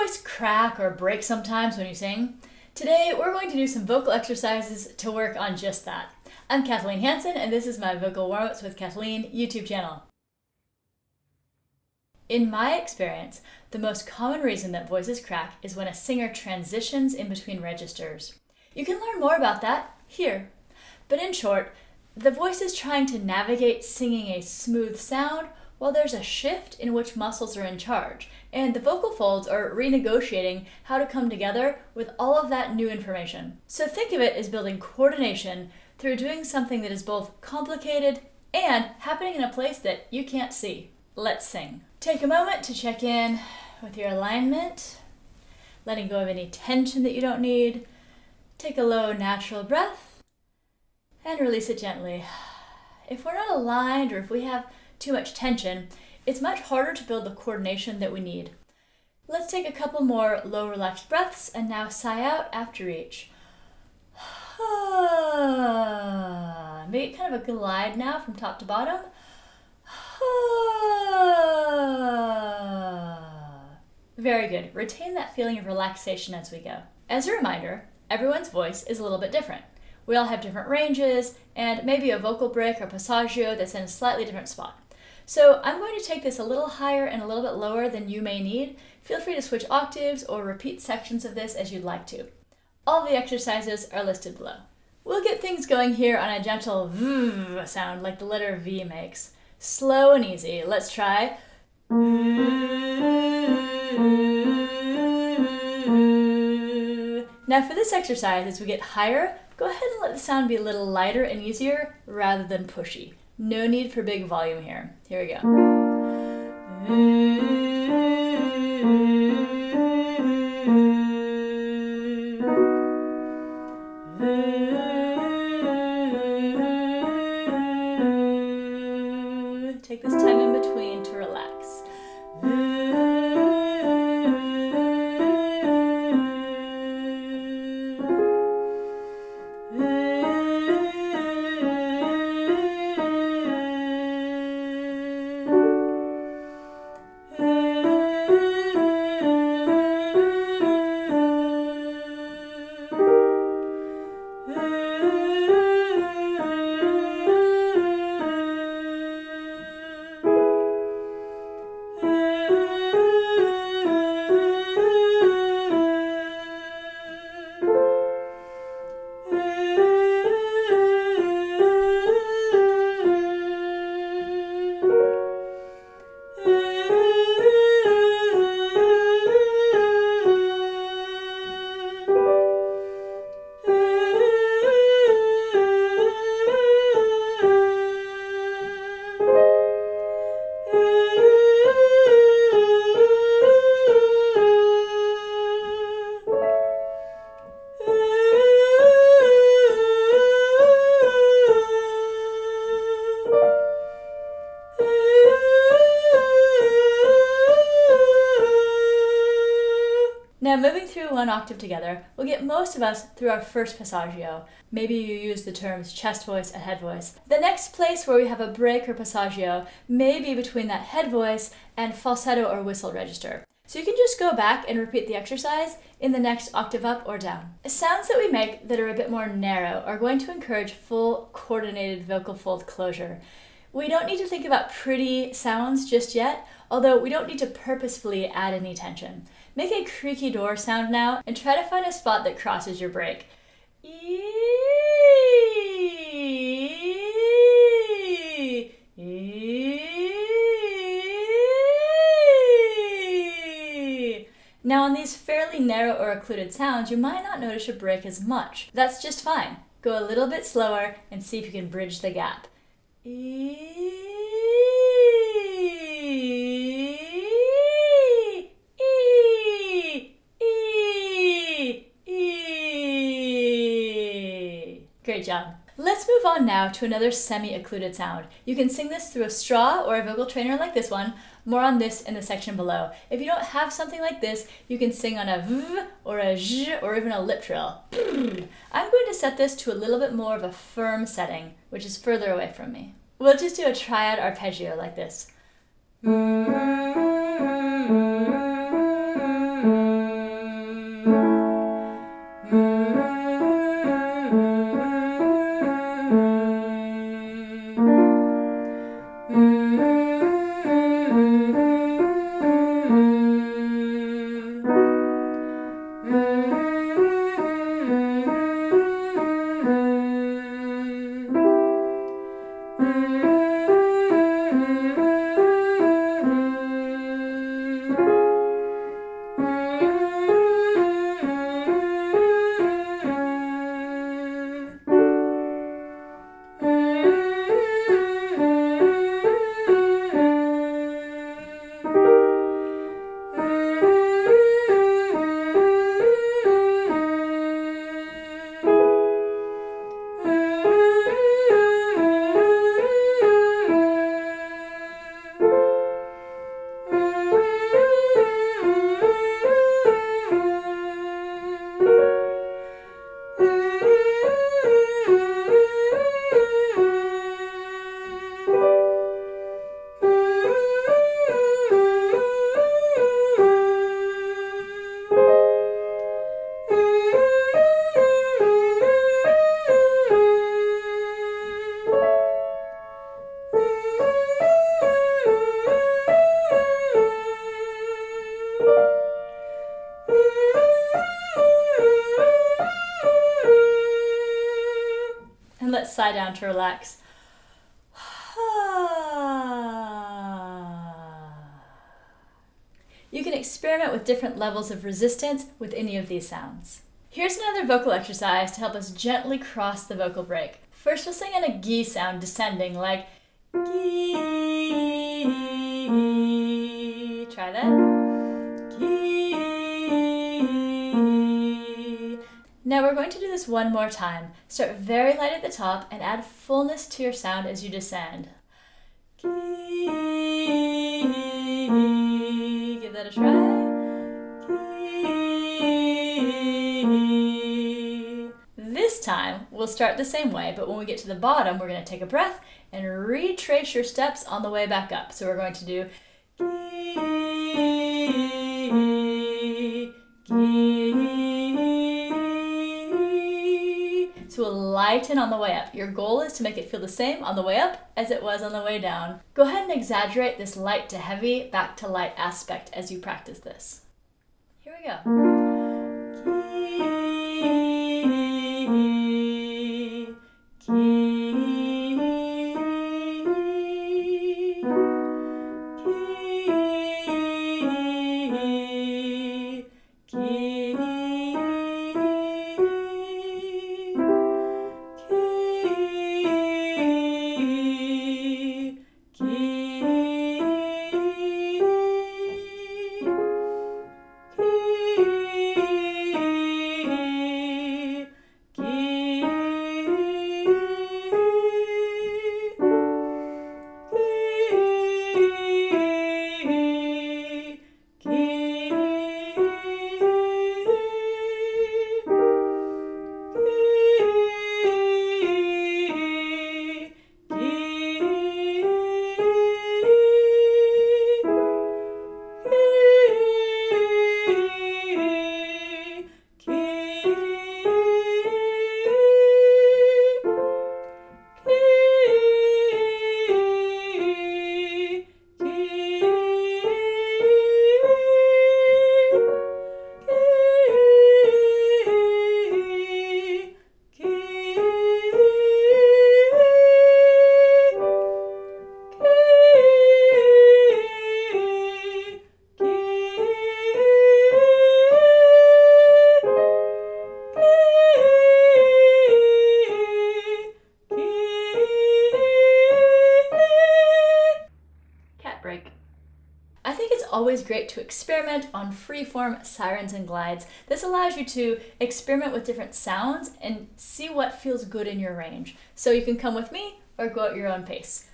voice crack or break sometimes when you sing? Today, we're going to do some vocal exercises to work on just that. I'm Kathleen Hansen, and this is my Vocal Warmups with Kathleen YouTube channel. In my experience, the most common reason that voices crack is when a singer transitions in between registers. You can learn more about that here. But in short, the voice is trying to navigate singing a smooth sound while there's a shift in which muscles are in charge, and the vocal folds are renegotiating how to come together with all of that new information. So think of it as building coordination through doing something that is both complicated and happening in a place that you can't see. Let's sing. Take a moment to check in with your alignment, letting go of any tension that you don't need. Take a low, natural breath and release it gently. If we're not aligned or if we have too much tension, it's much harder to build the coordination that we need. Let's take a couple more low, relaxed breaths and now sigh out after each. Make it kind of a glide now from top to bottom. Very good. Retain that feeling of relaxation as we go. As a reminder, everyone's voice is a little bit different. We all have different ranges and maybe a vocal break or passaggio that's in a slightly different spot. So I'm going to take this a little higher and a little bit lower than you may need. Feel free to switch octaves or repeat sections of this as you'd like to. All the exercises are listed below. We'll get things going here on a gentle V sound like the letter V makes. Slow and easy. Let's try. Now for this exercise, as we get higher, go ahead and let the sound be a little lighter and easier rather than pushy. No need for big volume here. Here we go. Take this time in between to relax. Now moving through one octave together will get most of us through our first passaggio. Maybe you use the terms chest voice and head voice. The next place where we have a break or passaggio may be between that head voice and falsetto or whistle register. So you can just go back and repeat the exercise in the next octave up or down. The sounds that we make that are a bit more narrow are going to encourage full coordinated vocal fold closure. We don't need to think about pretty sounds just yet, although we don't need to purposefully add any tension. Make a creaky door sound now and try to find a spot that crosses your break. Now on these fairly narrow or occluded sounds, you might not notice your break as much. That's just fine. Go a little bit slower and see if you can bridge the gap. Great job. Let's move on now to another semi-occluded sound. You can sing this through a straw or a vocal trainer like this one. More on this in the section below. If you don't have something like this, you can sing on a V or a J or even a lip trill. I'm going to set this to a little bit more of a firm setting, which is further away from me. We'll just do a triad arpeggio like this. Let's sigh down to relax. You can experiment with different levels of resistance with any of these sounds. Here's another vocal exercise to help us gently cross the vocal break. First, we'll sing in a gi sound descending, like gi. Try that. Gi. Now we're going to do this one more time. Start very light at the top and add fullness to your sound as you descend. Give that a try. This time, we'll start the same way, but when we get to the bottom, we're going to take a breath and retrace your steps on the way back up. So we're going to do So we'll lighten on the way up. Your goal is to make it feel the same on the way up as it was on the way down. Go ahead and exaggerate this light to heavy, back to light aspect as you practice this. Here we go. Always great to experiment on freeform sirens and glides. This allows you to experiment with different sounds and see what feels good in your range. So you can come with me or go at your own pace.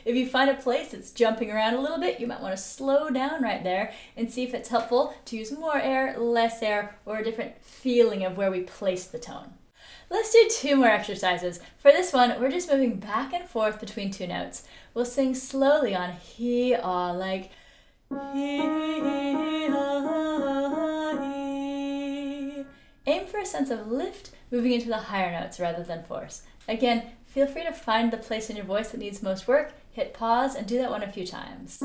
If you find a place that's jumping around a little bit, you might want to slow down right there and see if it's helpful to use more air, less air, or a different feeling of where we place the tone. Let's do 2 more exercises. For this one, we're just moving back and forth between 2 notes. We'll sing slowly on he, ah, like he, ah, he. Aim for a sense of lift, moving into the higher notes rather than force. Again, feel free to find the place in your voice that needs most work, hit pause, and do that one a few times.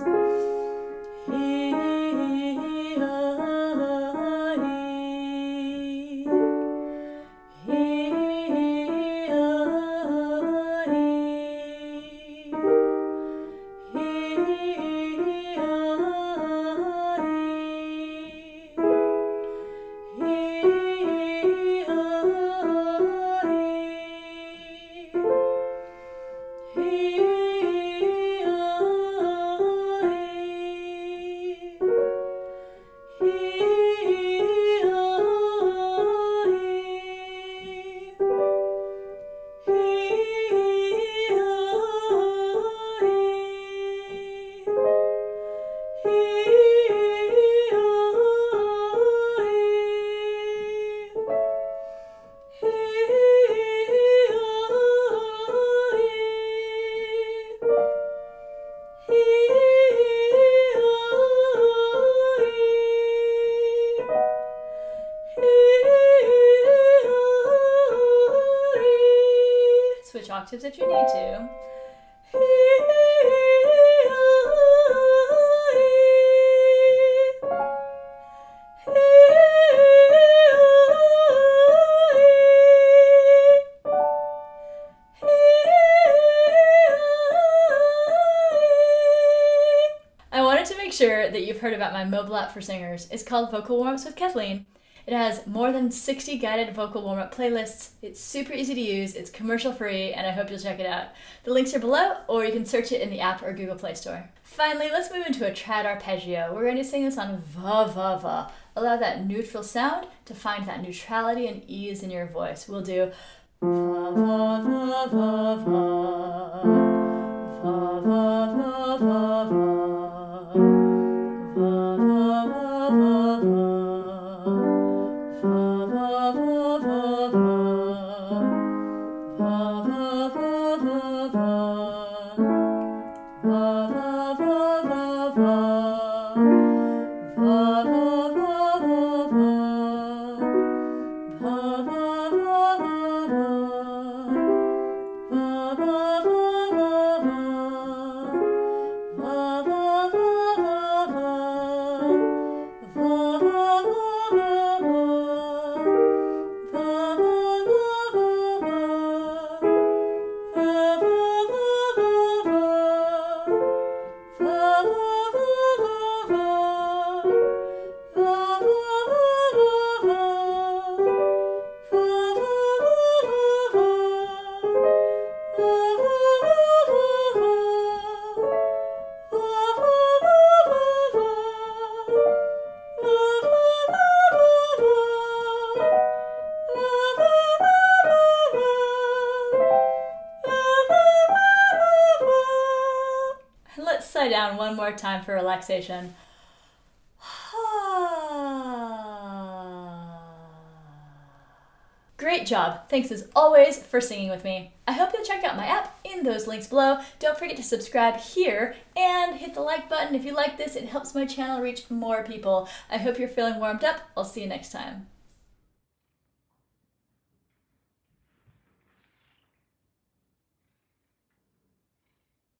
octaves if you need to. I wanted to make sure that you've heard about my mobile app for singers. It's called Vocal Warmups with Kathleen. It has more than 60 guided vocal warm-up playlists. It's super easy to use, it's commercial free, and I hope you'll check it out. The links are below, or you can search it in the app or Google Play Store. Finally, let's move into a trad arpeggio. We're going to sing this on va va va. Allow that neutral sound to find that neutrality and ease in your voice. We'll do va va va va va, va va va va va, va va va va va. Let's sigh down one more time for relaxation. Great job. Thanks as always for singing with me. I hope you'll check out my app in those links below. Don't forget to subscribe here and hit the like button if you like this. It helps my channel reach more people. I hope you're feeling warmed up. I'll see you next time.